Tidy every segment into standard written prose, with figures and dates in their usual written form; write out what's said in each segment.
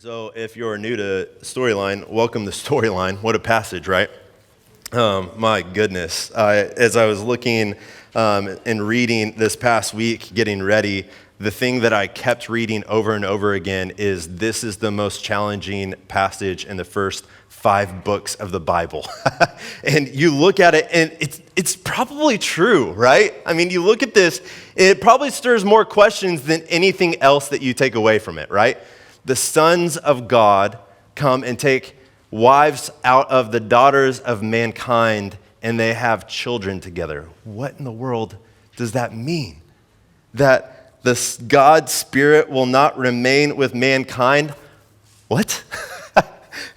So if you're new to Storyline, welcome to Storyline. What a passage, right? My goodness. As I was looking and reading this past week, getting ready, the thing that I kept reading over and over again is this is the most challenging passage in the first 5 books of the Bible. And you look at it and it's probably true, right? I mean, you look at this, it probably stirs more questions than anything else that you take away from it, right? The sons of God come and take wives out of the daughters of mankind, and they have children together. What in the world does that mean? That God's spirit will not remain with mankind? What?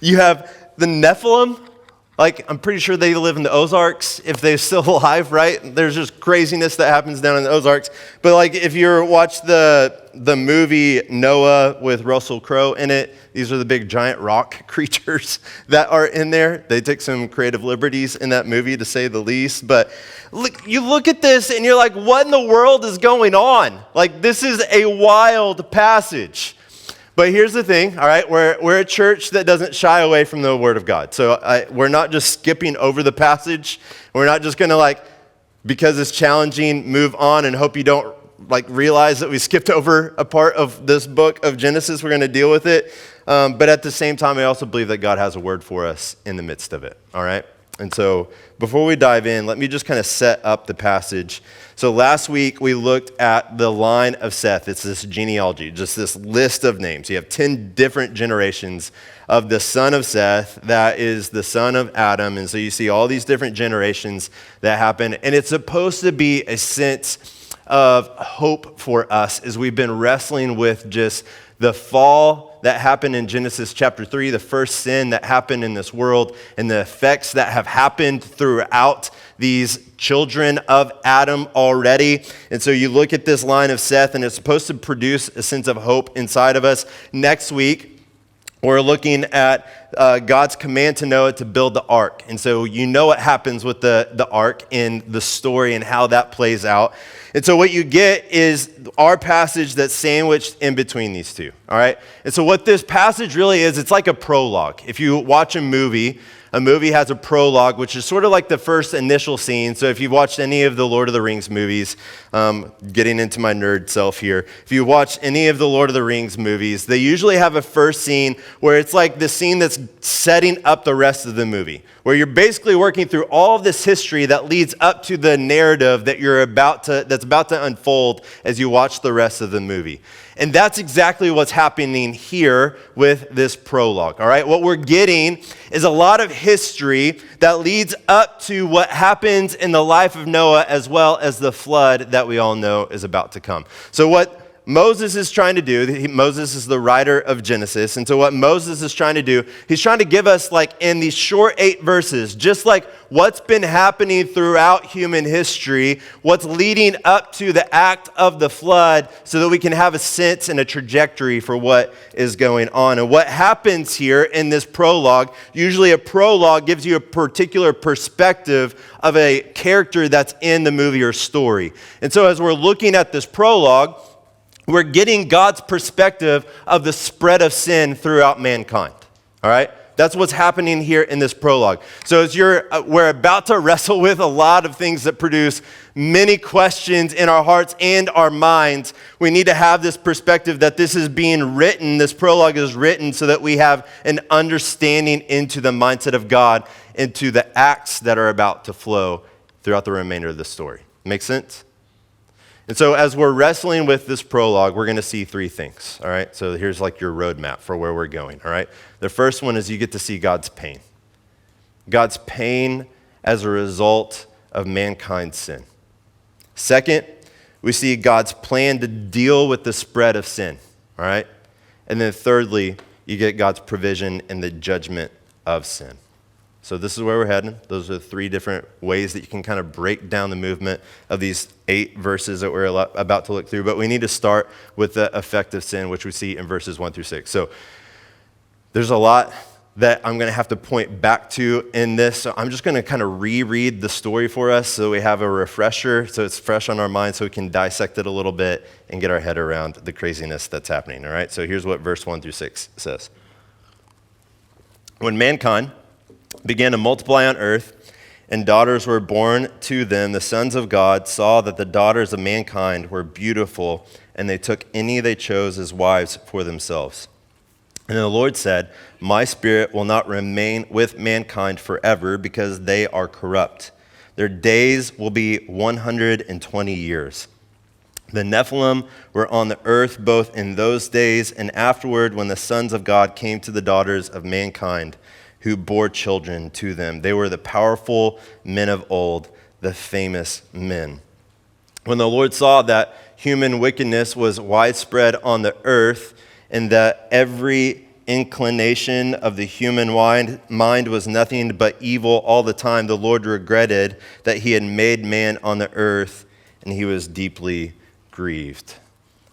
You have the Nephilim. Like, I'm pretty sure they live in the Ozarks if they're still alive, right? There's just craziness that happens down in the Ozarks. But like, if you watch the movie Noah with Russell Crowe in it, these are the big giant rock creatures that are in there. They took some creative liberties in that movie, to say the least. But look, you look at this and you're like, what in the world is going on? Like, this is a wild passage. But here's the thing, all right? We're a church that doesn't shy away from the Word of God. So we're not just skipping over the passage. We're not just going to, because it's challenging, move on and hope you don't, realize that we skipped over a part of this book of Genesis. We're going to deal with it. But at the same time, I also believe that God has a word for us in the midst of it, all right? And so before we dive in, let me just kind of set up the passage. So last week, we looked at the line of Seth. It's this genealogy, just this list of names. You have 10 different generations of the son of Seth, that is the son of Adam. And so you see all these different generations that happen. And it's supposed to be a sense of hope for us as we've been wrestling with just the fall that happened in Genesis chapter 3, the first sin that happened in this world, and the effects that have happened throughout these children of Adam already. And so you look at this line of Seth, and it's supposed to produce a sense of hope inside of us. Next week, we're looking at God's command to Noah to build the ark. And so you know what happens with the ark in the story and how that plays out. And so what you get is our passage that's sandwiched in between these two, all right? And so what this passage really is, it's like a prologue. If you watch a movie has a prologue, which is sort of like the first initial scene. So if you've watched any of the Lord of the Rings movies, getting into my nerd self here, if you watch any of the Lord of the Rings movies, they usually have a first scene where it's like the scene that's setting up the rest of the movie, where you're basically working through all of this history that leads up to the narrative that that's about to unfold as you watch the rest of the movie. And that's exactly what's happening here with this prologue, all right? What we're getting is a lot of history that leads up to what happens in the life of Noah, as well as the flood that we all know is about to come. So what Moses is trying to do, Moses is the writer of Genesis, and so what Moses is trying to do, he's trying to give us, in these short 8 verses, just like what's been happening throughout human history, what's leading up to the act of the flood, so that we can have a sense and a trajectory for what is going on. And what happens here in this prologue, usually a prologue gives you a particular perspective of a character that's in the movie or story. And so as we're looking at this prologue, we're getting God's perspective of the spread of sin throughout mankind, all right? That's what's happening here in this prologue. So as we're about to wrestle with a lot of things that produce many questions in our hearts and our minds, we need to have this perspective that this is being written, this prologue is written so that we have an understanding into the mindset of God, into the acts that are about to flow throughout the remainder of the story. Make sense? And so as we're wrestling with this prologue, we're going to see 3 things, all right? So here's your roadmap for where we're going, all right? The first one is you get to see God's pain. God's pain as a result of mankind's sin. Second, we see God's plan to deal with the spread of sin, all right? And then thirdly, you get God's provision in the judgment of sin. So this is where we're heading. Those are 3 different ways that you can kind of break down the movement of these 8 verses that we're about to look through. But we need to start with the effect of sin, which we see in verses 1 through 6. So there's a lot that I'm going to have to point back to in this. So I'm just going to kind of reread the story for us so we have a refresher, so it's fresh on our mind, so we can dissect it a little bit and get our head around the craziness that's happening, all right? So here's what verse 1 through 6 says. When mankind began to multiply on earth and daughters were born to them, the sons of God saw that the daughters of mankind were beautiful, and they took any they chose as wives for themselves. And the Lord said, my spirit will not remain with mankind forever because they are corrupt. Their days will be 120 years. The Nephilim were on the earth both in those days and afterward when the sons of God came to the daughters of mankind who bore children to them. They were the powerful men of old, the famous men. When the Lord saw that human wickedness was widespread on the earth and that every inclination of the human mind was nothing but evil all the time, the Lord regretted that he had made man on the earth, and he was deeply grieved.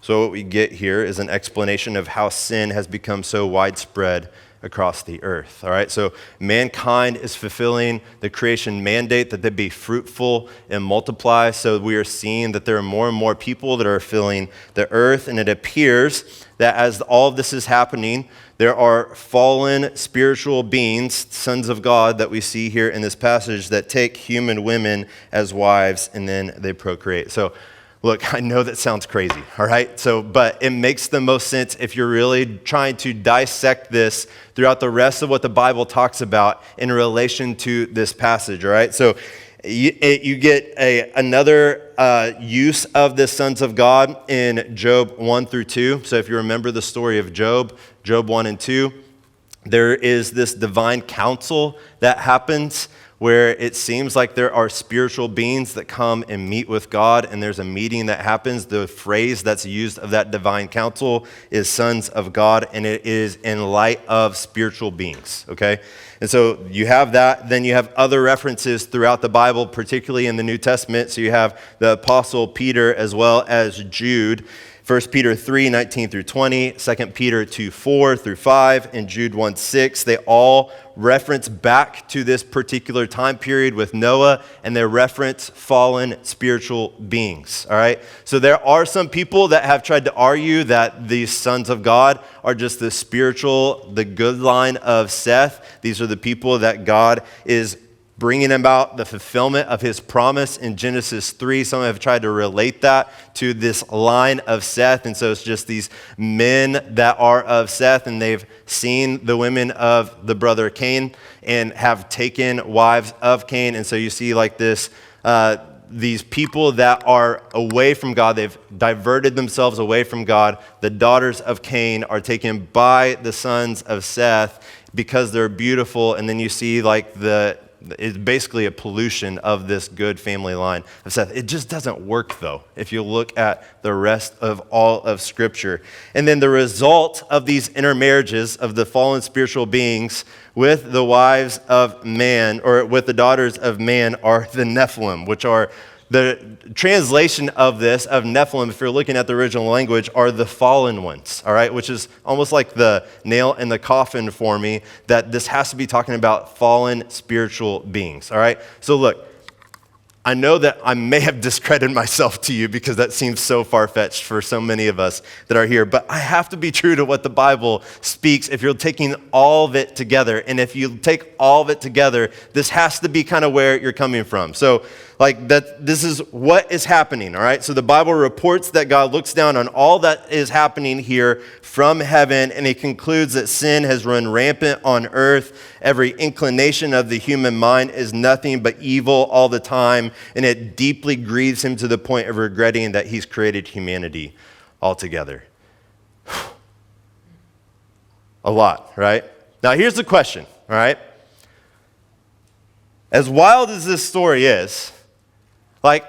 So what we get here is an explanation of how sin has become so widespread across the earth. All right, so mankind is fulfilling the creation mandate that they be fruitful and multiply. So we are seeing that there are more and more people that are filling the earth, and it appears that as all of this is happening, there are fallen spiritual beings, sons of God, that we see here in this passage that take human women as wives and then they procreate. So look, I know that sounds crazy, all right? But it makes the most sense if you're really trying to dissect this throughout the rest of what the Bible talks about in relation to this passage, all right? So you get another use of the sons of God in Job 1 through 2. So if you remember the story of Job 1 and 2, there is this divine council that happens where it seems like there are spiritual beings that come and meet with God, and there's a meeting that happens. The phrase that's used of that divine council is sons of God, and it is in light of spiritual beings, okay? And so you have that. Then you have other references throughout the Bible, particularly in the New Testament. So you have the Apostle Peter as well as Jude. 1 Peter 3, 19 through 20, 2 Peter 2, 4 through 5, and Jude 1, 6. They all reference back to this particular time period with Noah, and they reference fallen spiritual beings, all right? So there are some people that have tried to argue that these sons of God are just the good line of Seth. These are the people that God is bringing about the fulfillment of his promise in Genesis 3. Some have tried to relate that to this line of Seth. And so it's just these men that are of Seth, and they've seen the women of the brother Cain and have taken wives of Cain. And so you see like this, these people that are away from God, they've diverted themselves away from God. The daughters of Cain are taken by the sons of Seth because they're beautiful. And then you see like it's basically a pollution of this good family line of Seth. It just doesn't work, though, if you look at the rest of all of Scripture. And then the result of these intermarriages of the fallen spiritual beings with the wives of man, or with the daughters of man, are the Nephilim, which are the translation of this, of Nephilim, if you're looking at the original language, are the fallen ones, all right? Which is almost like the nail in the coffin for me, that this has to be talking about fallen spiritual beings, all right? So look, I know that I may have discredited myself to you because that seems so far-fetched for so many of us that are here, but I have to be true to what the Bible speaks if you're taking all of it together. And if you take all of it together, this has to be kind of where you're coming from. So like that, this is what is happening, all right? So the Bible reports that God looks down on all that is happening here from heaven, and he concludes that sin has run rampant on earth. Every inclination of the human mind is nothing but evil all the time, and it deeply grieves him to the point of regretting that he's created humanity altogether. A lot, right? Now here's the question, all right? As wild as this story is, like,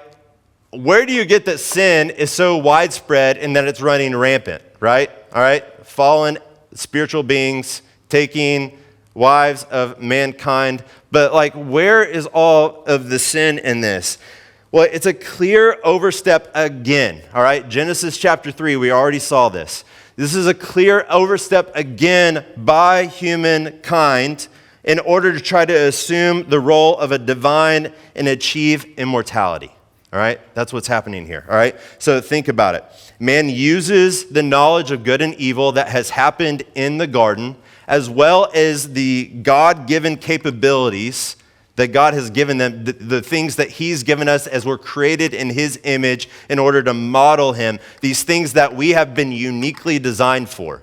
where do you get that sin is so widespread and that it's running rampant, right? All right? Fallen spiritual beings taking wives of mankind. But like, where is all of the sin in this? Well, it's a clear overstep again, all right? Genesis chapter 3, we already saw this. This is a clear overstep again by humankind in order to try to assume the role of a divine and achieve immortality. All right? That's what's happening here. All right? So think about it. Man uses the knowledge of good and evil that has happened in the garden, as well as the God-given capabilities that God has given them, the things that he's given us as we're created in his image in order to model him, these things that we have been uniquely designed for.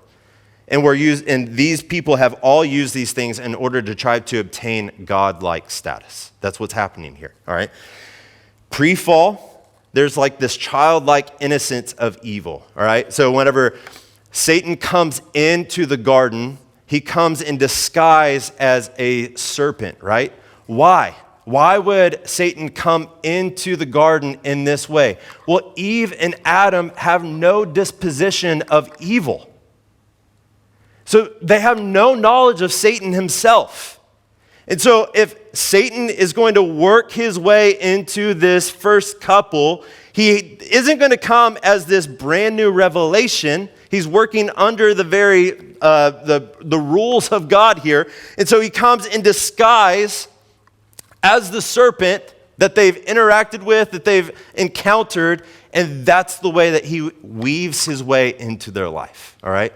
And these people have all used these things in order to try to obtain God-like status. That's what's happening here, all right? Pre-fall, there's like this childlike innocence of evil, all right? So whenever Satan comes into the garden, he comes in disguise as a serpent, right? Why? Why would Satan come into the garden in this way? Well, Eve and Adam have no disposition of evil. So they have no knowledge of Satan himself. And so if Satan is going to work his way into this first couple, he isn't going to come as this brand new revelation. He's working under the very the rules of God here. And so he comes in disguise as the serpent that they've interacted with, that they've encountered, and that's the way that he weaves his way into their life, all right?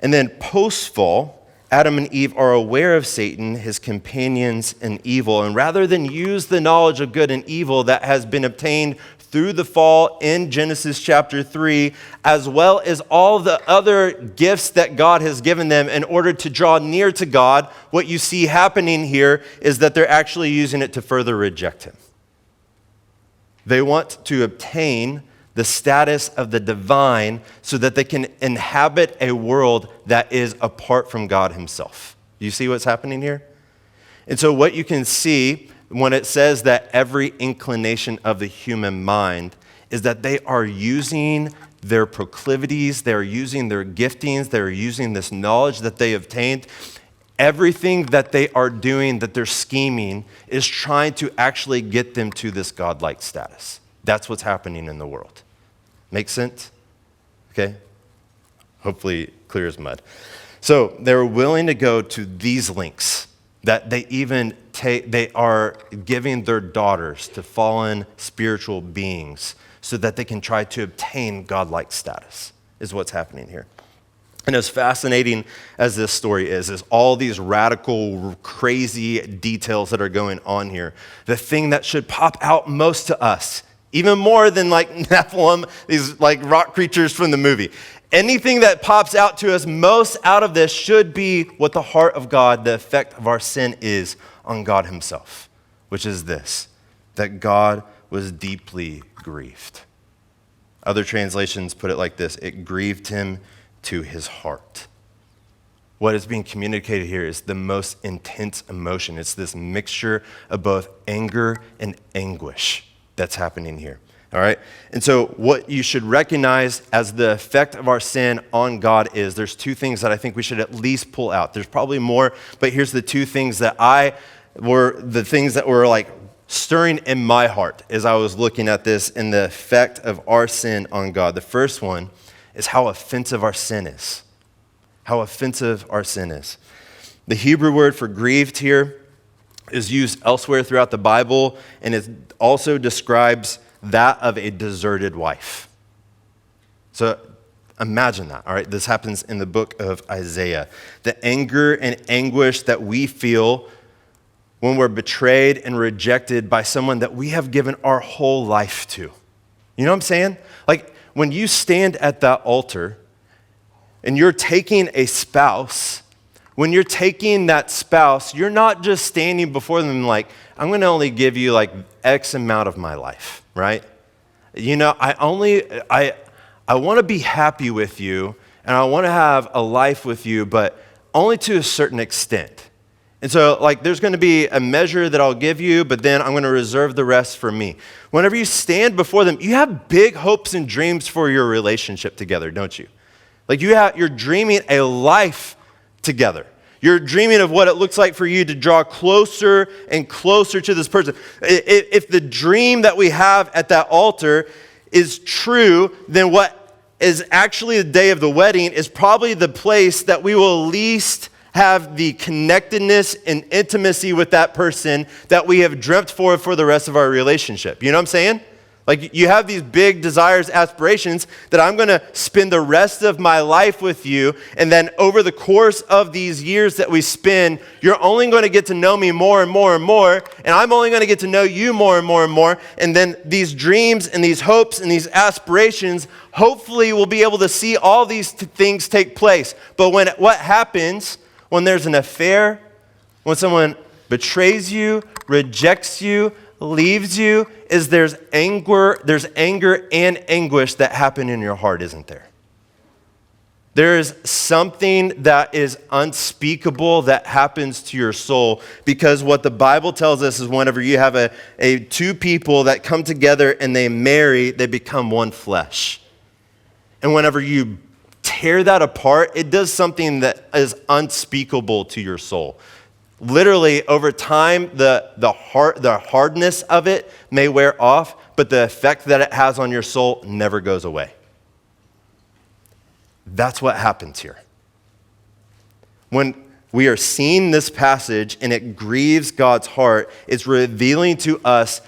And then post-fall, Adam and Eve are aware of Satan, his companions in evil, and rather than use the knowledge of good and evil that has been obtained through the fall in Genesis chapter 3, as well as all the other gifts that God has given them in order to draw near to God, what you see happening here is that they're actually using it to further reject him. They want to obtain the status of the divine so that they can inhabit a world that is apart from God himself. Do you see what's happening here? And so what you can see when it says that every inclination of the human mind is that they are using their proclivities, they're using their giftings, they're using this knowledge that they obtained. Everything that they are doing, that they're scheming, is trying to actually get them to this godlike status. That's what's happening in the world. Make sense? Okay? Hopefully clear as mud. So they're willing to go to these lengths that they are giving their daughters to fallen spiritual beings so that they can try to obtain godlike status, is what's happening here. And as fascinating as this story is all these radical, crazy details that are going on here, the thing that should pop out most to us, even more than like Nephilim, these like rock creatures from the movie, anything that pops out to us most out of this should be what the heart of God, the effect of our sin is on God himself, which is this, that God was deeply grieved. Other translations put it like this: it grieved him to his heart. What is being communicated here is the most intense emotion. It's this mixture of both anger and anguish that's happening here. All right? And so what you should recognize as the effect of our sin on God is there's two things that I think we should at least pull out. There's probably more, but here's the two things that were like stirring in my heart as I was looking at this and the effect of our sin on God. The first one is how offensive our sin is. How offensive our sin is. The Hebrew word for grieved here is used elsewhere throughout the Bible, and it also describes that of a deserted wife. So imagine that, all right? This happens in the book of Isaiah. The anger and anguish that we feel when we're betrayed and rejected by someone that we have given our whole life to. You know what I'm saying? Like when you stand at that altar and you're taking a spouse, when you're taking that spouse, you're not just standing before them like, I'm going to only give you like X amount of my life, right? You know, I want to be happy with you and I want to have a life with you, but only to a certain extent. And so like there's going to be a measure that I'll give you, but then I'm going to reserve the rest for me. Whenever you stand before them, you have big hopes and dreams for your relationship together, don't you? Like you're dreaming a life together. You're dreaming of what it looks like for you to draw closer and closer to this person. If the dream that we have at that altar is true, then what is actually the day of the wedding is probably the place that we will least have the connectedness and intimacy with that person that we have dreamt for the rest of our relationship. You know what I'm saying? Like, you have these big desires, aspirations that I'm going to spend the rest of my life with you. And then over the course of these years that we spend, you're only going to get to know me more and more and more. And I'm only going to get to know you more and more and more. And then these dreams and these hopes and these aspirations, hopefully we'll be able to see all these things take place. But what happens when there's an affair, when someone betrays you, rejects you, leaves you, is there's anger and anguish that happen in your heart, isn't there? There is something that is unspeakable that happens to your soul, because what the Bible tells us is whenever you have two people that come together and they marry, they become one flesh. And whenever you tear that apart, it does something that is unspeakable to your soul. Literally, over time, the hardness of it may wear off, but the effect that it has on your soul never goes away. That's what happens here. When we are seeing this passage and it grieves God's heart, it's revealing to us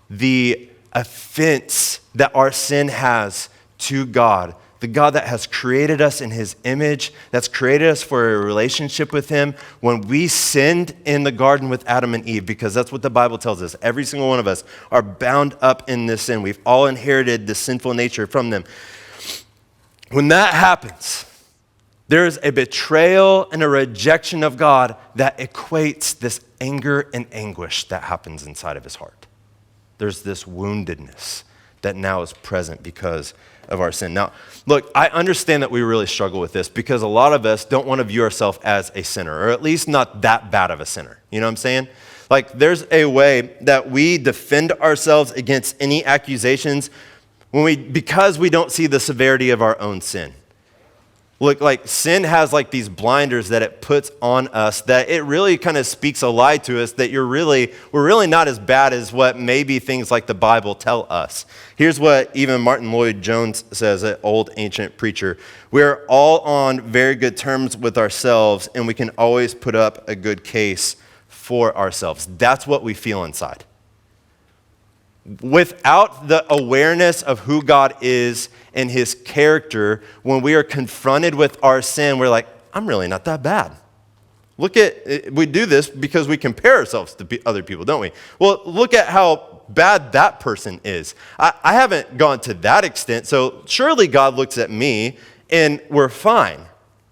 the offense that our sin has to God. The God that has created us in his image, that's created us for a relationship with him. When we sinned in the garden with Adam and Eve, because that's what the Bible tells us, every single one of us are bound up in this sin. We've all inherited this sinful nature from them. When that happens, there is a betrayal and a rejection of God that equates this anger and anguish that happens inside of his heart. There's this woundedness that now is present because of our sin. Now, look, I understand that we really struggle with this because a lot of us don't want to view ourselves as a sinner, or at least not that bad of a sinner. You know what I'm saying? Like, there's a way that we defend ourselves against any accusations because we don't see the severity of our own sin. Look, like, sin has like these blinders that it puts on us that it really kind of speaks a lie to us that we're really not as bad as what maybe things like the Bible tell us. Here's what even Martin Lloyd-Jones says, an old ancient preacher. We're all on very good terms with ourselves, and we can always put up a good case for ourselves. That's what we feel inside. Without the awareness of who God is and his character, when we are confronted with our sin, we're like, I'm really not that bad. We do this because we compare ourselves to other people, don't we? Well, look at how bad that person is. I haven't gone to that extent, so surely God looks at me and we're fine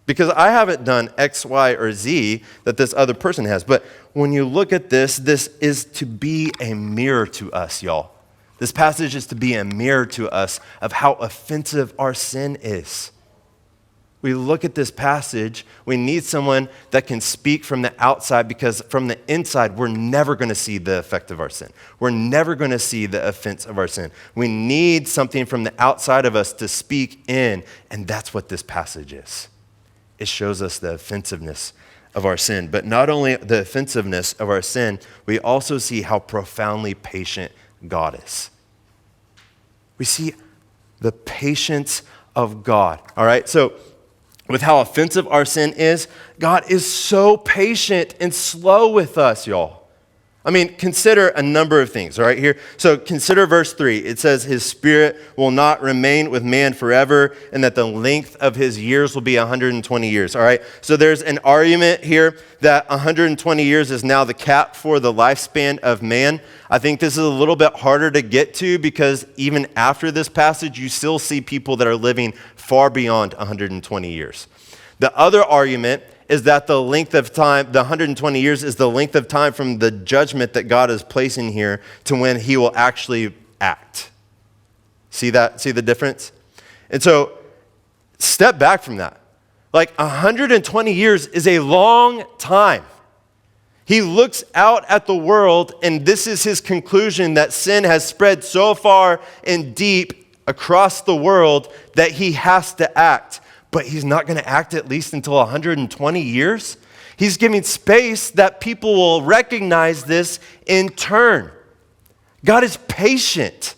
because I haven't done X, Y, or Z that this other person has. But when you look at this is to be a mirror to us, y'all. This passage is to be a mirror to us of how offensive our sin is. We look at this passage, we need someone that can speak from the outside, because from the inside, we're never going to see the effect of our sin. We're never going to see the offense of our sin. We need something from the outside of us to speak in, and that's what this passage is. It shows us the offensiveness of our sin. But not only the offensiveness of our sin, we also see how profoundly patient God is. We see the patience of God. All right, so with how offensive our sin is, God is so patient and slow with us, y'all. I mean, consider a number of things, all right, here. So consider verse 3. It says, his spirit will not remain with man forever, and that the length of his years will be 120 years, all right? So there's an argument here that 120 years is now the cap for the lifespan of man. I think this is a little bit harder to get to because even after this passage, you still see people that are living far beyond 120 years. The other argument is that the length of time, the 120 years is the length of time from the judgment that God is placing here to when he will actually act. See that? See the difference? And so step back from that. Like 120 years is a long time. He looks out at the world, and this is his conclusion, that sin has spread so far and deep across the world that he has to act. But he's not going to act at least until 120 years. He's giving space that people will recognize this in turn. God is patient.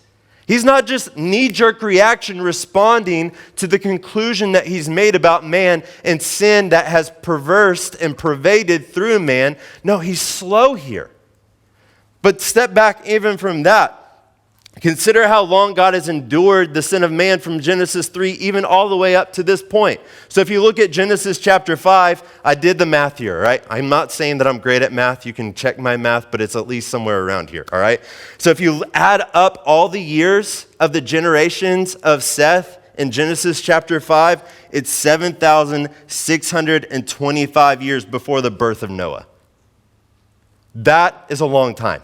He's not just knee-jerk reaction responding to the conclusion that he's made about man and sin that has perversed and pervaded through man. No, he's slow here. But step back even from that. Consider how long God has endured the sin of man from Genesis 3 even all the way up to this point. So if you look at Genesis chapter 5, I did the math here, right? I'm not saying that I'm great at math. You can check my math, but it's at least somewhere around here, all right? So if you add up all the years of the generations of Seth in Genesis chapter 5, it's 7,625 years before the birth of Noah. That is a long time.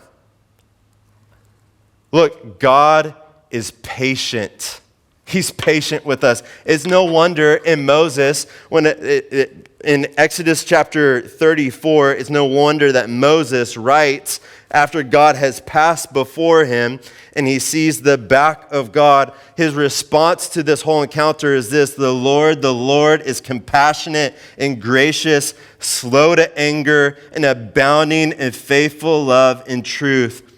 Look, God is patient. He's patient with us. It's no wonder in Moses, when in Exodus chapter 34, it's no wonder that Moses writes after God has passed before him and he sees the back of God. His response to this whole encounter is this: the Lord is compassionate and gracious, slow to anger, and abounding in faithful love and truth,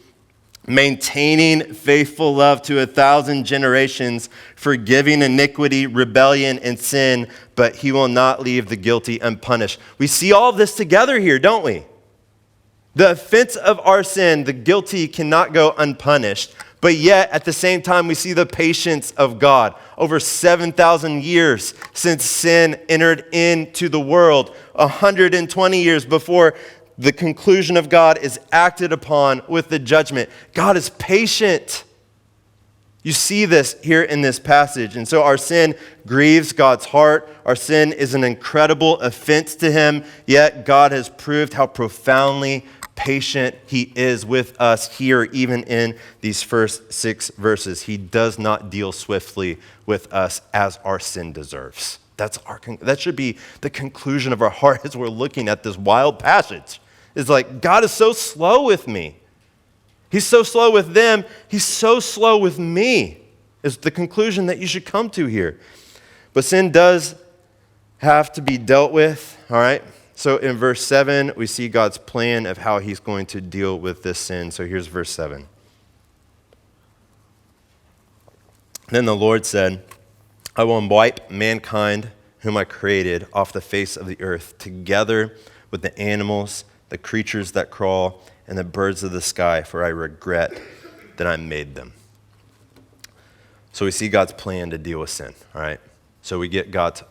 maintaining faithful love to 1,000 generations, forgiving iniquity, rebellion, and sin, but he will not leave the guilty unpunished. We see all of this together here, don't we? The offense of our sin, the guilty cannot go unpunished, but yet at the same time we see the patience of God. Over 7,000 years since sin entered into the world, 120 years before the conclusion of God is acted upon with the judgment. God is patient. You see this here in this passage. And so our sin grieves God's heart. Our sin is an incredible offense to him, yet God has proved how profoundly patient he is with us here, even in these first 6 verses. He does not deal swiftly with us as our sin deserves. That should be the conclusion of our heart as we're looking at this wild passage. It's like, God is so slow with me. He's so slow with them. He's so slow with me, is the conclusion that you should come to here. But sin does have to be dealt with, all right? So in verse 7, we see God's plan of how he's going to deal with this sin. So here's verse 7. Then the Lord said, I will wipe mankind whom I created off the face of the earth, together with the animals, the creatures that crawl, and the birds of the sky, for I regret that I made them. So we see God's plan to deal with sin, all right? So we get God's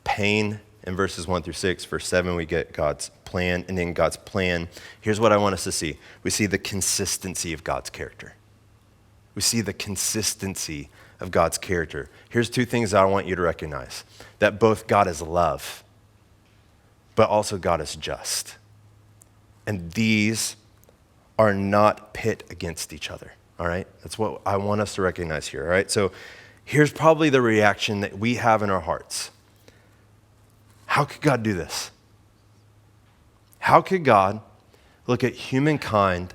pain in verses 1 through 6. Verse 7, we get God's plan, and in God's plan, here's what I want us to see. We see the consistency of God's character. We see the consistency of God's character. Here's 2 things that I want you to recognize. That both God is love, but also God is just. And these are not pit against each other, all right? That's what I want us to recognize here, all right? So here's probably the reaction that we have in our hearts. How could God do this? How could God look at humankind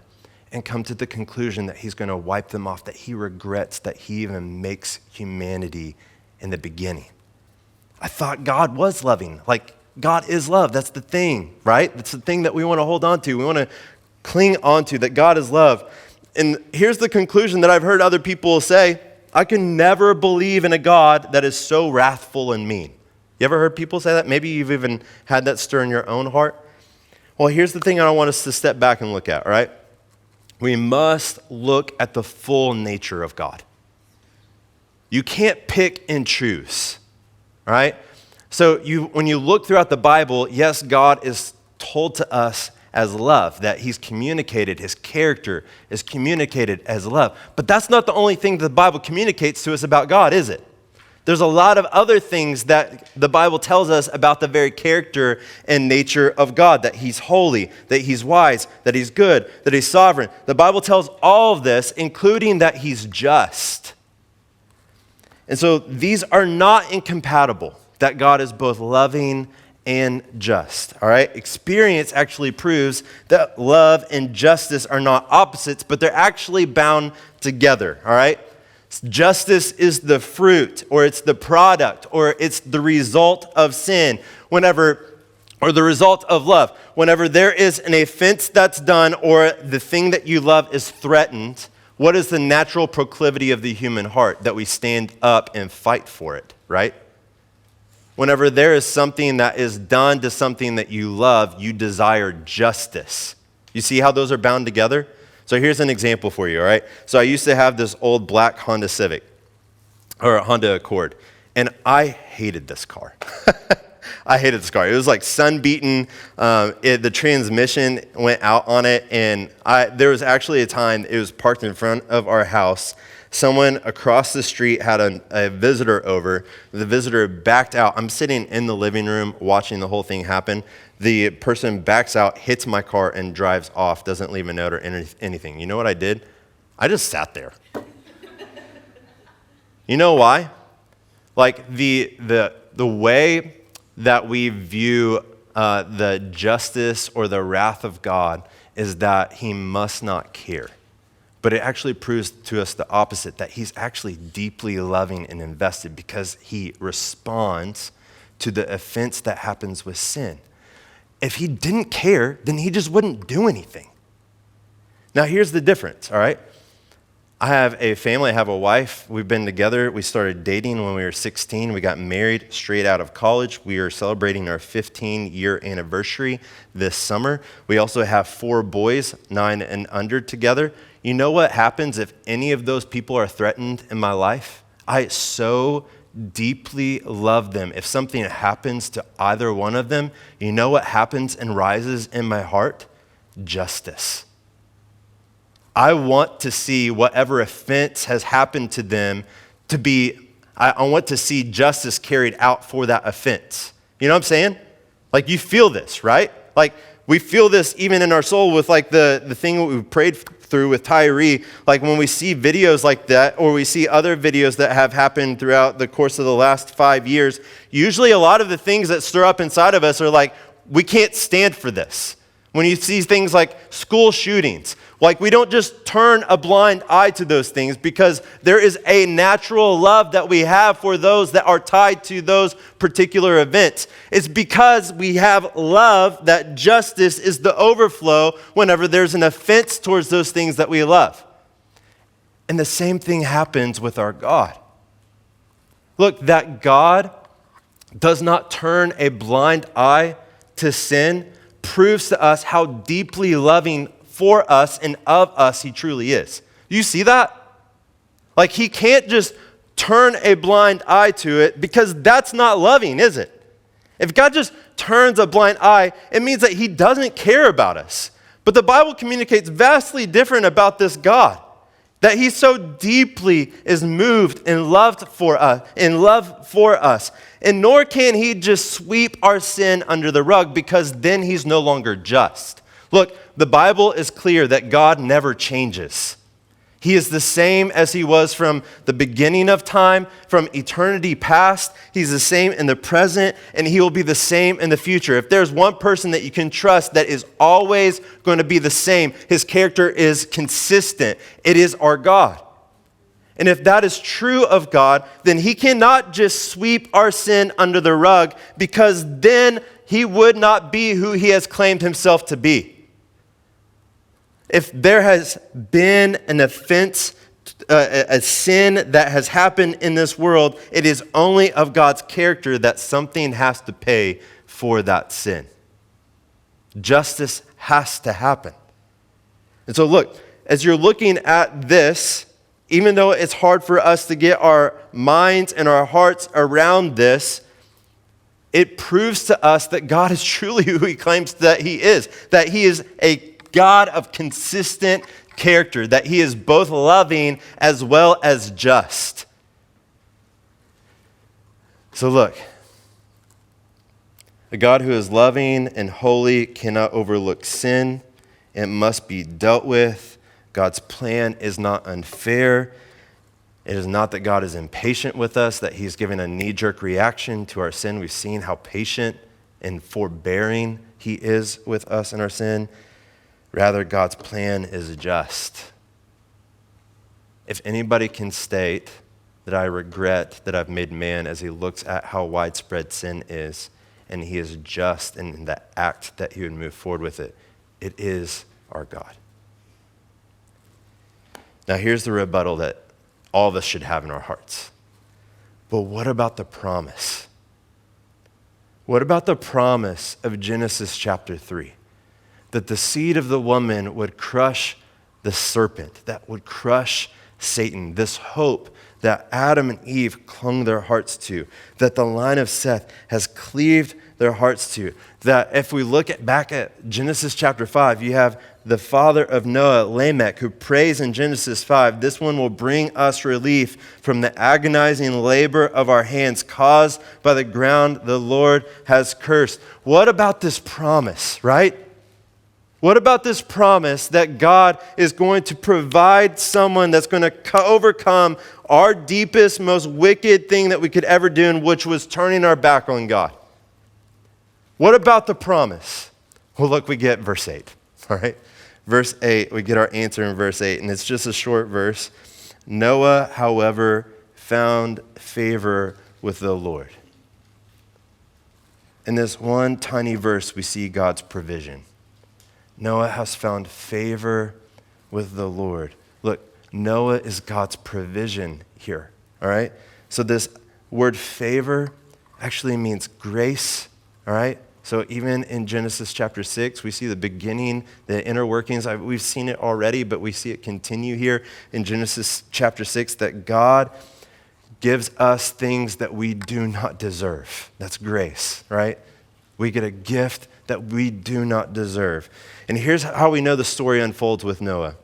and come to the conclusion that he's going to wipe them off, that he regrets that he even makes humanity in the beginning? I thought God was loving, like God is love. That's the thing, right? That's the thing that we want to hold on to. We want to cling on to, that God is love. And here's the conclusion that I've heard other people say: I can never believe in a God that is so wrathful and mean. You ever heard people say that? Maybe you've even had that stir in your own heart. Well, here's the thing I want us to step back and look at, all right? We must look at the full nature of God. You can't pick and choose, all right? So when you look throughout the Bible, yes, God is told to us as love, that he's communicated, his character is communicated as love. But that's not the only thing that the Bible communicates to us about God, is it? There's a lot of other things that the Bible tells us about the very character and nature of God, that he's holy, that he's wise, that he's good, that he's sovereign. The Bible tells all of this, including that he's just. And so these are not incompatible, that God is both loving and just, all right? Experience actually proves that love and justice are not opposites, but they're actually bound together, all right? Justice is the fruit, or it's the product, or it's the result of sin, or the result of love. Whenever there is an offense that's done, or the thing that you love is threatened, What is the natural proclivity of the human heart? That we stand up and fight for it, right? Whenever there is something that is done to something that you love, you desire justice. You see how those are bound together? So here's an example for you, all right? So I used to have this old black Honda Civic, or a Honda Accord, and I hated this car. I hated this car. It was like sun-beaten. The transmission went out on it, and there was actually a time it was parked in front of our house. Someone across the street had a visitor over. The visitor backed out. I'm sitting in the living room watching the whole thing happen. The person backs out, hits my car, and drives off, doesn't leave a note or anything. You know what I did? I just sat there. You know why? Like the way that we view the justice or the wrath of God is that he must not care. But it actually proves to us the opposite, that he's actually deeply loving and invested because he responds to the offense that happens with sin. If he didn't care, then he just wouldn't do anything. Now here's the difference, all right? I have a family, I have a wife. We've been together. We started dating when we were 16. We got married straight out of college. We are celebrating our 15-year anniversary this summer. We also have 4 boys, 9 and under together. You know what happens if any of those people are threatened in my life? I so deeply love them. If something happens to either one of them, you know what happens and rises in my heart? Justice. I want to see whatever offense has happened to them I want to see justice carried out for that offense. You know what I'm saying? Like you feel this, right? Like we feel this even in our soul with like the thing that we prayed through with Tyree. Like when we see videos like that, or we see other videos that have happened throughout the course of the last 5 years, usually a lot of the things that stir up inside of us are like, we can't stand for this. When you see things like school shootings, like we don't just turn a blind eye to those things because there is a natural love that we have for those that are tied to those particular events. It's because we have love that justice is the overflow whenever there's an offense towards those things that we love. And the same thing happens with our God. Look, that God does not turn a blind eye to sin proves to us how deeply loving for us and of us he truly is. Do you see that? Like he can't just turn a blind eye to it because that's not loving, is it? If God just turns a blind eye, it means that he doesn't care about us. But the Bible communicates vastly different about this God. That he so deeply is moved in love for us. And nor can he just sweep our sin under the rug because then he's no longer just. Look, the Bible is clear that God never changes. He is the same as he was from the beginning of time, from eternity past. He's the same in the present, and he will be the same in the future. If there's one person that you can trust that is always going to be the same, his character is consistent. It is our God. And if that is true of God, then he cannot just sweep our sin under the rug because then he would not be who he has claimed himself to be. If there has been an offense, a sin that has happened in this world, it is only of God's character that something has to pay for that sin. Justice has to happen. And so look, as you're looking at this, even though it's hard for us to get our minds and our hearts around this, it proves to us that God is truly who he claims that he is a God of consistent character, that he is both loving as well as just. So look, a God who is loving and holy cannot overlook sin. It must be dealt with. God's plan is not unfair. It is not that God is impatient with us, that he's giving a knee-jerk reaction to our sin. We've seen how patient and forbearing he is with us in our sin. Rather, God's plan is just. If anybody can state that I regret that I've made man as he looks at how widespread sin is, and he is just in the act that he would move forward with it, it is our God. Now here's the rebuttal that all of us should have in our hearts. But what about the promise? What about the promise of Genesis chapter 3? That the seed of the woman would crush the serpent, that would crush Satan, this hope that Adam and Eve clung their hearts to, that the line of Seth has cleaved their hearts to, that if we look back at Genesis chapter 5, you have the father of Noah, Lamech, who prays in Genesis 5, this one will bring us relief from the agonizing labor of our hands caused by the ground the Lord has cursed. What about this promise, right? What about this promise that God is going to provide someone that's going to overcome our deepest, most wicked thing that we could ever do, which was turning our back on God? What about the promise? Well, look, we get verse 8, all right? Verse 8, we get our answer in verse 8, and it's just a short verse. Noah, however, found favor with the Lord. In this one tiny verse, we see God's provision. Noah has found favor with the Lord. Look, Noah is God's provision here, all right? So this word favor actually means grace, all right? So even in Genesis chapter 6, we see the beginning, the inner workings. We've seen it already, but we see it continue here in Genesis chapter 6, that God gives us things that we do not deserve. That's grace, right? We get a gift that we do not deserve. And here's how we know the story unfolds with Noah.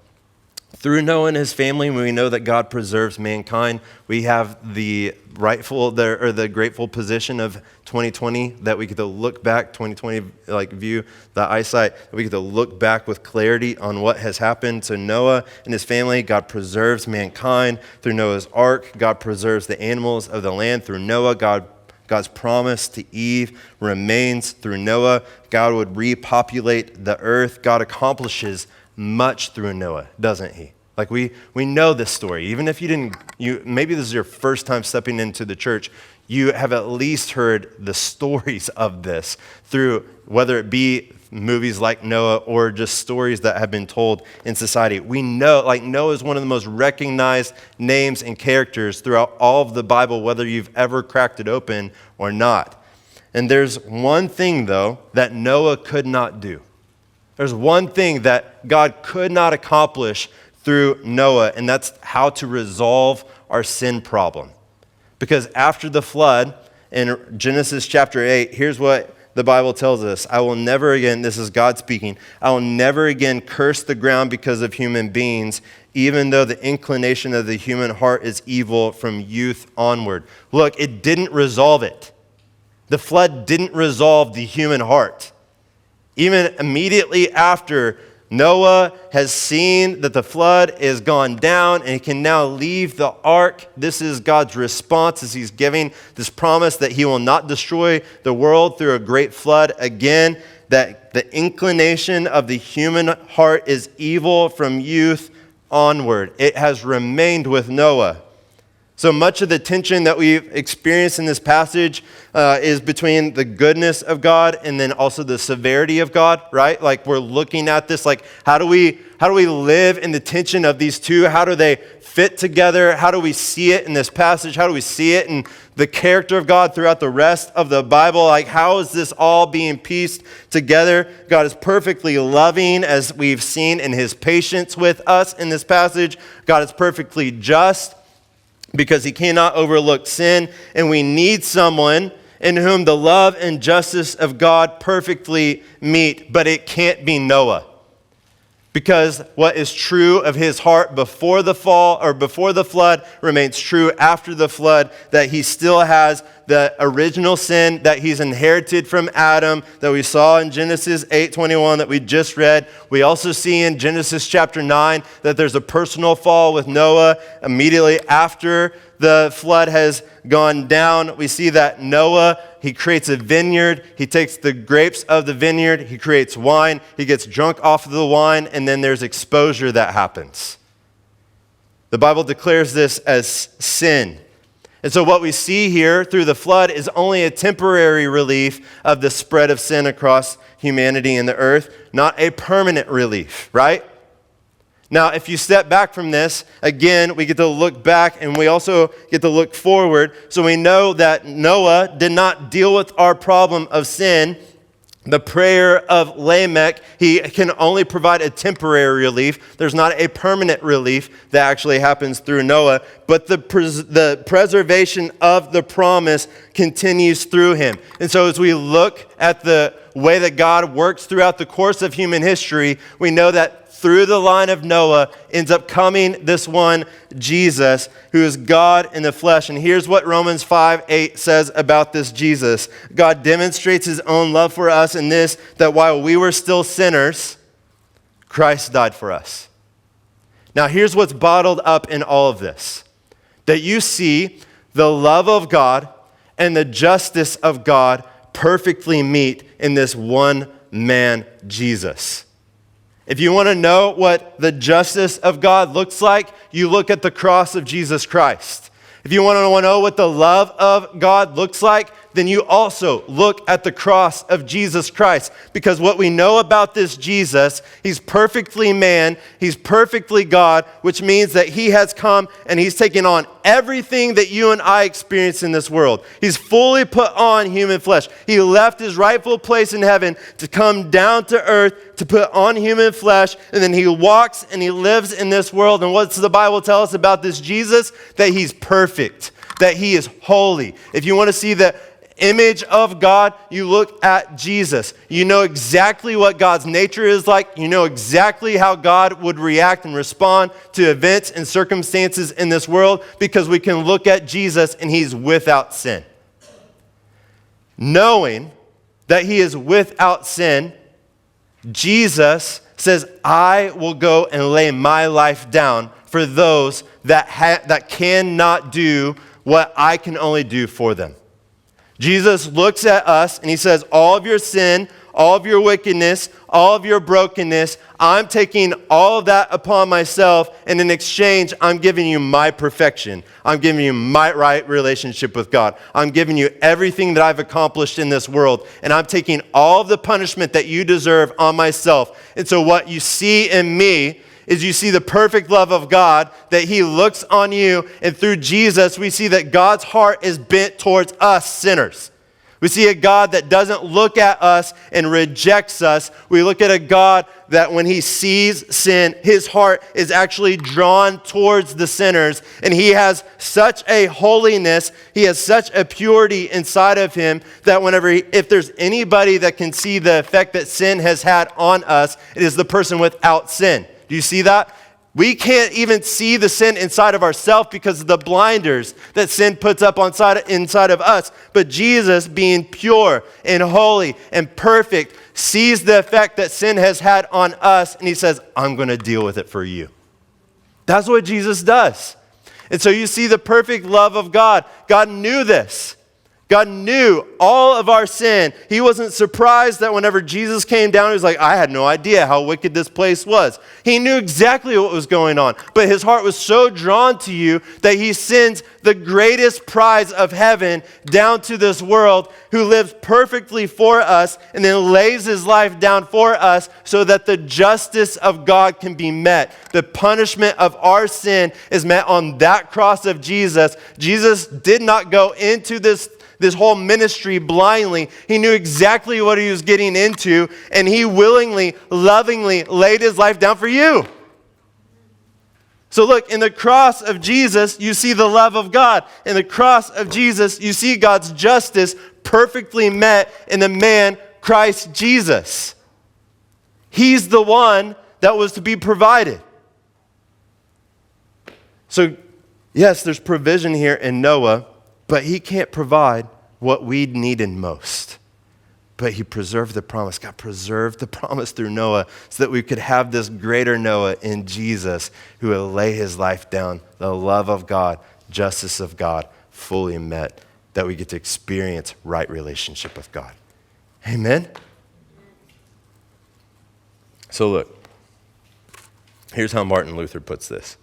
Through Noah and his family, when we know that God preserves mankind, we have the grateful position of 2020 that we get to look back, 2020 view, the eyesight, that we get to look back with clarity on what has happened to Noah and his family. God preserves mankind through Noah's ark. God preserves the animals of the land through Noah. God's promise to Eve remains through Noah. God would repopulate the earth. God accomplishes much through Noah, doesn't he? Like we know this story. Even if maybe this is your first time stepping into the church, you have at least heard the stories of this through whether it be movies like Noah or just stories that have been told in society. We know, Noah is one of the most recognized names and characters throughout all of the Bible, whether you've ever cracked it open or not. And there's one thing, though, that Noah could not do. There's one thing that God could not accomplish through Noah, and that's how to resolve our sin problem. Because after the flood, in Genesis chapter 8, here's what the Bible tells us. I will never again, this is God speaking, I will never again curse the ground because of human beings, even though the inclination of the human heart is evil from youth onward. Look, it didn't resolve it. The flood didn't resolve the human heart. Even immediately after Noah has seen that the flood is gone down and he can now leave the ark, this is God's response as he's giving this promise that he will not destroy the world through a great flood again, that the inclination of the human heart is evil from youth onward. It has remained with Noah. So much of the tension that we've experienced in this passage is between the goodness of God and then also the severity of God, right? Like we're looking at this, like how do we live in the tension of these two? How do they fit together? How do we see it in this passage? How do we see it in the character of God throughout the rest of the Bible? Like how is this all being pieced together? God is perfectly loving, as we've seen in his patience with us in this passage. God is perfectly just, because he cannot overlook sin, and we need someone in whom the love and justice of God perfectly meet, but it can't be Noah. Because what is true of his heart before the fall or before the flood remains true after the flood, that he still has the original sin that he's inherited from Adam that we saw in Genesis 8:21 that we just read. We also see in Genesis chapter 9 that there's a personal fall with Noah immediately after the flood has gone down. We see that Noah, he creates a vineyard. He takes the grapes of the vineyard. He creates wine. He gets drunk off of the wine, and then there's exposure that happens. The Bible declares this as sin. And so what we see here through the flood is only a temporary relief of the spread of sin across humanity and the earth, not a permanent relief, right? Now, if you step back from this, again, we get to look back and we also get to look forward. So we know that Noah did not deal with our problem of sin. The prayer of Lamech, he can only provide a temporary relief. There's not a permanent relief that actually happens through Noah, but the preservation of the promise continues through him. And so as we look at the way that God works throughout the course of human history, we know that through the line of Noah ends up coming this one, Jesus, who is God in the flesh. And here's what Romans 5:8 says about this Jesus. God demonstrates his own love for us in this, that while we were still sinners, Christ died for us. Now here's what's bottled up in all of this. That you see the love of God and the justice of God perfectly meet in this one man, Jesus. If you want to know what the justice of God looks like, you look at the cross of Jesus Christ. If you want to know what the love of God looks like, then you also look at the cross of Jesus Christ. Because what we know about this Jesus, he's perfectly man, he's perfectly God, which means that he has come and he's taken on everything that you and I experience in this world. He's fully put on human flesh. He left his rightful place in heaven to come down to earth to put on human flesh, and then he walks and he lives in this world. And what's the Bible tell us about this Jesus? That he's perfect, that he is holy. If you want to see the image of God, you look at Jesus. You know exactly what God's nature is like. You know exactly how God would react and respond to events and circumstances in this world, because we can look at Jesus and he's without sin. Knowing that he is without sin, Jesus says, I will go and lay my life down for those that cannot do what I can only do for them. Jesus looks at us and he says, all of your sin, all of your wickedness, all of your brokenness, I'm taking all of that upon myself, and in exchange, I'm giving you my perfection. I'm giving you my right relationship with God. I'm giving you everything that I've accomplished in this world, and I'm taking all of the punishment that you deserve on myself. And so what you see in me is you see the perfect love of God, that he looks on you, and through Jesus, we see that God's heart is bent towards us sinners. We see a God that doesn't look at us and rejects us. We look at a God that when he sees sin, his heart is actually drawn towards the sinners, and he has such a holiness, he has such a purity inside of him that if there's anybody that can see the effect that sin has had on us, it is the person without sin. Do you see that? We can't even see the sin inside of ourselves because of the blinders that sin puts up inside of us. But Jesus, being pure and holy and perfect, sees the effect that sin has had on us, and he says, I'm going to deal with it for you. That's what Jesus does. And so you see the perfect love of God. God knew this. God knew all of our sin. He wasn't surprised that whenever Jesus came down, he was like, I had no idea how wicked this place was. He knew exactly what was going on, but his heart was so drawn to you that he sends the greatest prize of heaven down to this world, who lives perfectly for us and then lays his life down for us so that the justice of God can be met. The punishment of our sin is met on that cross of Jesus. Jesus did not go into this whole ministry blindly. He knew exactly what he was getting into, and he willingly, lovingly laid his life down for you. So look, in the cross of Jesus, you see the love of God. In the cross of Jesus, you see God's justice perfectly met in the man, Christ Jesus. He's the one that was to be provided. So, yes, there's provision here in Noah, but he can't provide what we needed most. But he preserved the promise. God preserved the promise through Noah so that we could have this greater Noah in Jesus, who will lay his life down, the love of God, justice of God, fully met, that we get to experience right relationship with God. Amen? So look, here's how Martin Luther puts this.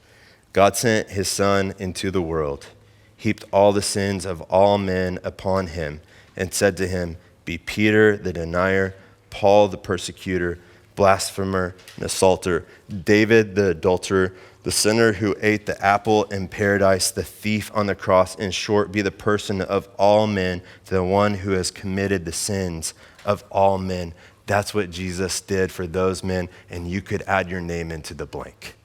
God sent his Son into the world, heaped all the sins of all men upon him, and said to him, be Peter the denier, Paul the persecutor, blasphemer, and assaulter, David the adulterer, the sinner who ate the apple in paradise, the thief on the cross, in short, be the person of all men to the one who has committed the sins of all men. That's what Jesus did for those men, and you could add your name into the blank.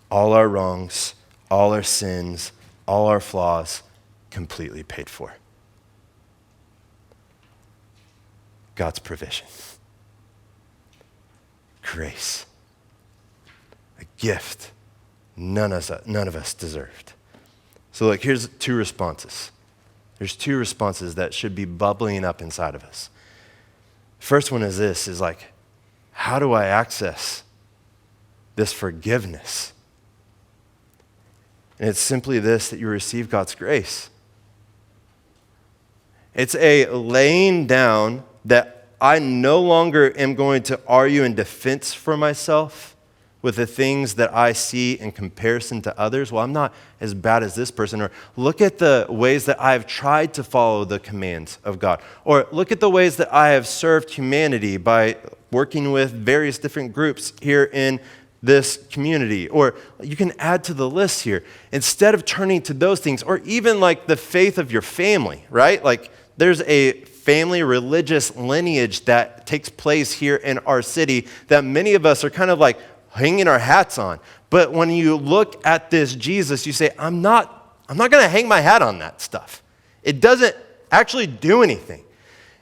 All our wrongs, all our sins, all our flaws, completely paid for. God's provision. Grace. A gift none of us deserved. So look, here's two responses. There's two responses that should be bubbling up inside of us. First one is this, is like, how do I access this forgiveness? And it's simply this, that you receive God's grace. It's a laying down that I no longer am going to argue in defense for myself with the things that I see in comparison to others. Well, I'm not as bad as this person. Or look at the ways that I have tried to follow the commands of God. Or look at the ways that I have served humanity by working with various different groups here in this community. Or you can add to the list here. Instead of turning to those things, or even like the faith of your family, right? Like there's a family religious lineage that takes place here in our city that many of us are kind of like hanging our hats on. But when you look at this Jesus, you say, I'm not going to hang my hat on that stuff. It doesn't actually do anything.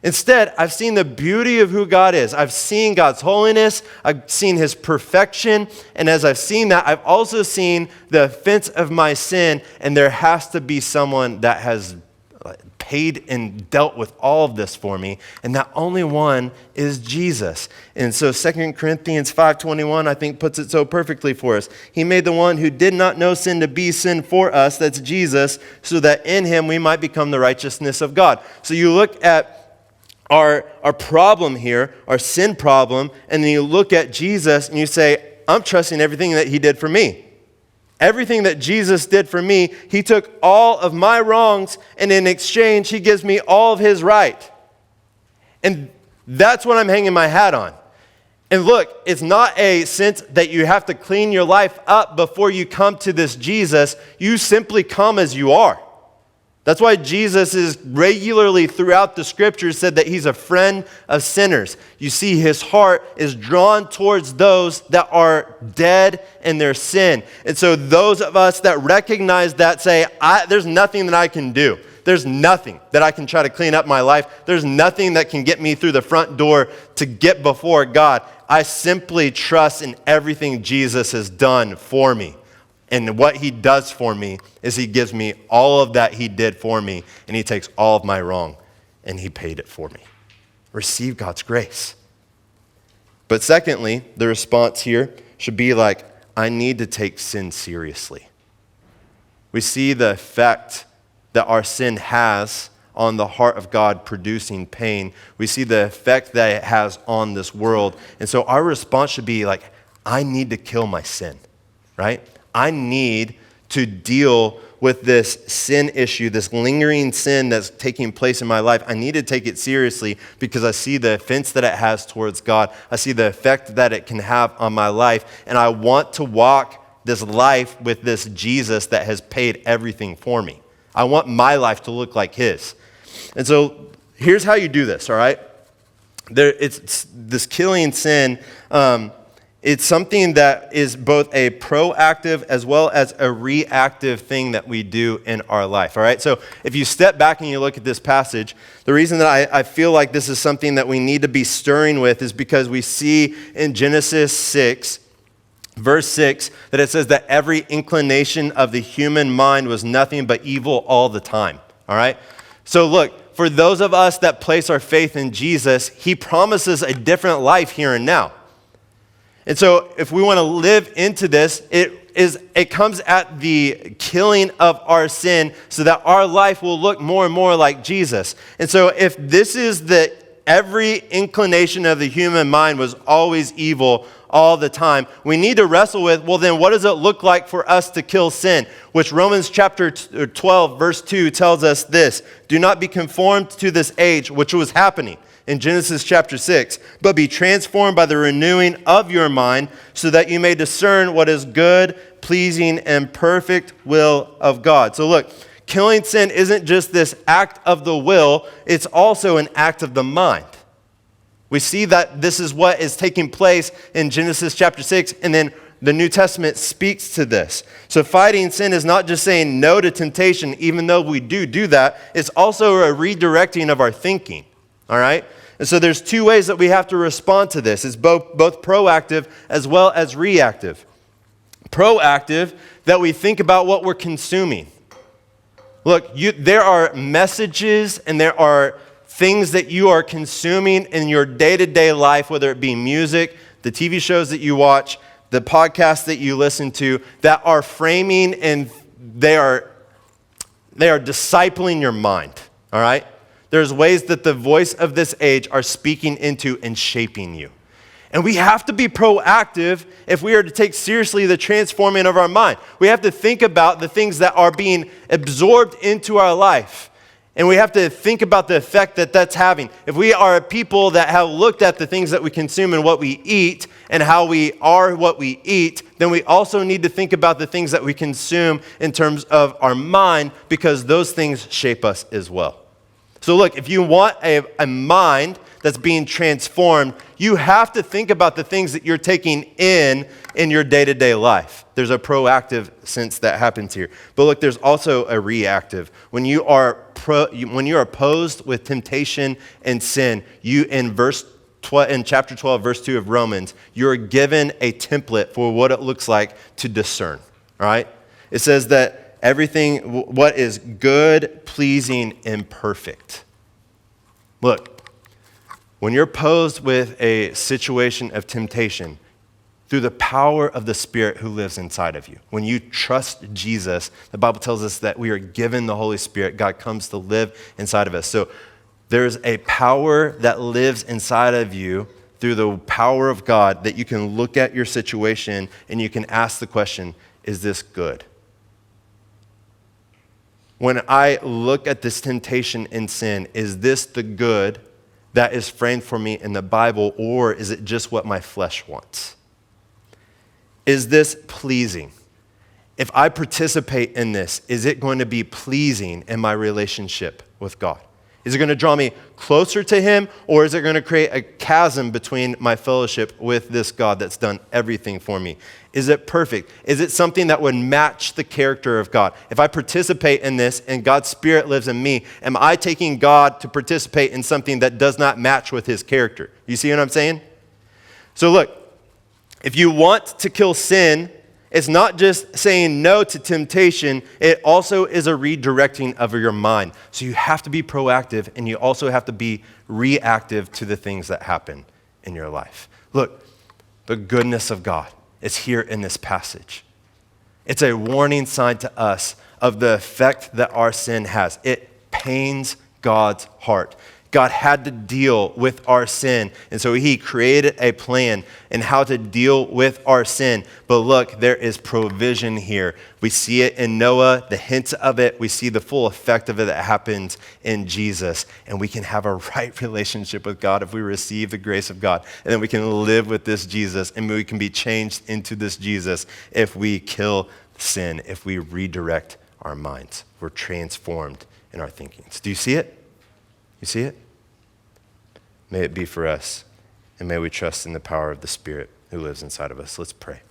Instead, I've seen the beauty of who God is. I've seen God's holiness. I've seen his perfection. And as I've seen that, I've also seen the offense of my sin. And there has to be someone that has paid and dealt with all of this for me. And that only one is Jesus. And so 2 Corinthians 5:21, I think, puts it so perfectly for us. He made the one who did not know sin to be sin for us, that's Jesus, so that in him we might become the righteousness of God. So you look at our problem here, our sin problem, and then you look at Jesus and you say, I'm trusting everything that he did for me. Everything that Jesus did for me, he took all of my wrongs, and in exchange, he gives me all of his right. And that's what I'm hanging my hat on. And look, it's not a sense that you have to clean your life up before you come to this Jesus. You simply come as you are. That's why Jesus is regularly throughout the scriptures said that he's a friend of sinners. You see, his heart is drawn towards those that are dead in their sin. And so those of us that recognize that say, there's nothing that I can do. There's nothing that I can try to clean up my life. There's nothing that can get me through the front door to get before God. I simply trust in everything Jesus has done for me. And what he does for me is he gives me all of that he did for me, and he takes all of my wrong, and he paid it for me. Receive God's grace. But secondly, the response here should be like, I need to take sin seriously. We see the effect that our sin has on the heart of God producing pain. We see the effect that it has on this world. And so our response should be like, I need to kill my sin, right? I need to deal with this sin issue, this lingering sin that's taking place in my life. I need to take it seriously because I see the offense that it has towards God. I see the effect that it can have on my life. And I want to walk this life with this Jesus that has paid everything for me. I want my life to look like his. And so here's how you do this, all right? It's this killing sin. It's something that is both a proactive as well as a reactive thing that we do in our life, all right? So if you step back and you look at this passage, the reason that I feel like this is something that we need to be stirring with is because we see in Genesis 6, verse 6, that it says that every inclination of the human mind was nothing but evil all the time, all right? So look, for those of us that place our faith in Jesus, he promises a different life here and now. And so if we want to live into this, it comes at the killing of our sin so that our life will look more and more like Jesus. And so if this is the every inclination of the human mind was always evil all the time. We need to wrestle with, well, then what does it look like for us to kill sin? Which Romans chapter 12, verse 2 tells us this: do not be conformed to this age, which was happening in Genesis chapter 6, but be transformed by the renewing of your mind, so that you may discern what is good, pleasing, and perfect will of God. So look, killing sin isn't just this act of the will, it's also an act of the mind. We see that this is what is taking place in Genesis chapter 6, and then the New Testament speaks to this. So fighting sin is not just saying no to temptation, even though we do that, it's also a redirecting of our thinking. All right? And so there's two ways that we have to respond to this. It's both proactive as well as reactive. Proactive, that we think about what we're consuming. Look, there are messages and there are things that you are consuming in your day-to-day life, whether it be music, the TV shows that you watch, the podcasts that you listen to, that are framing and they are discipling your mind, all right? There's ways that the voice of this age are speaking into and shaping you. And we have to be proactive if we are to take seriously the transforming of our mind. We have to think about the things that are being absorbed into our life. And we have to think about the effect that that's having. If we are a people that have looked at the things that we consume and what we eat and how we are what we eat, then we also need to think about the things that we consume in terms of our mind, because those things shape us as well. So look, if you want a mind that's being transformed, you have to think about the things that you're taking in your day-to-day life. There's a proactive sense that happens here. But look, there's also a reactive. When you are opposed with temptation and sin, in chapter 12, verse 2 of Romans, you're given a template for what it looks like to discern. All right? It says that everything, what is good, pleasing, and perfect. Look, when you're posed with a situation of temptation, through the power of the Spirit who lives inside of you, when you trust Jesus, the Bible tells us that we are given the Holy Spirit. God comes to live inside of us. So there's a power that lives inside of you through the power of God, that you can look at your situation and you can ask the question, is this good? When I look at this temptation and sin, is this the good that is framed for me in the Bible, or is it just what my flesh wants? Is this pleasing? If I participate in this, is it going to be pleasing in my relationship with God? Is it going to draw me closer to Him, or is it going to create a chasm between my fellowship with this God that's done everything for me? Is it perfect? Is it something that would match the character of God? If I participate in this and God's Spirit lives in me, am I taking God to participate in something that does not match with His character? You see what I'm saying? So look, if you want to kill sin, it's not just saying no to temptation, it also is a redirecting of your mind. So you have to be proactive, and you also have to be reactive to the things that happen in your life. Look, the goodness of God is here in this passage. It's a warning sign to us of the effect that our sin has. It pains God's heart. God had to deal with our sin, and so He created a plan in how to deal with our sin. But look, there is provision here. We see it in Noah, the hints of it. We see the full effect of it that happens in Jesus, and we can have a right relationship with God if we receive the grace of God, and then we can live with this Jesus, and we can be changed into this Jesus if we kill sin, if we redirect our minds. We're transformed in our thinkings. Do you see it? You see it? May it be for us, and may we trust in the power of the Spirit who lives inside of us. Let's pray.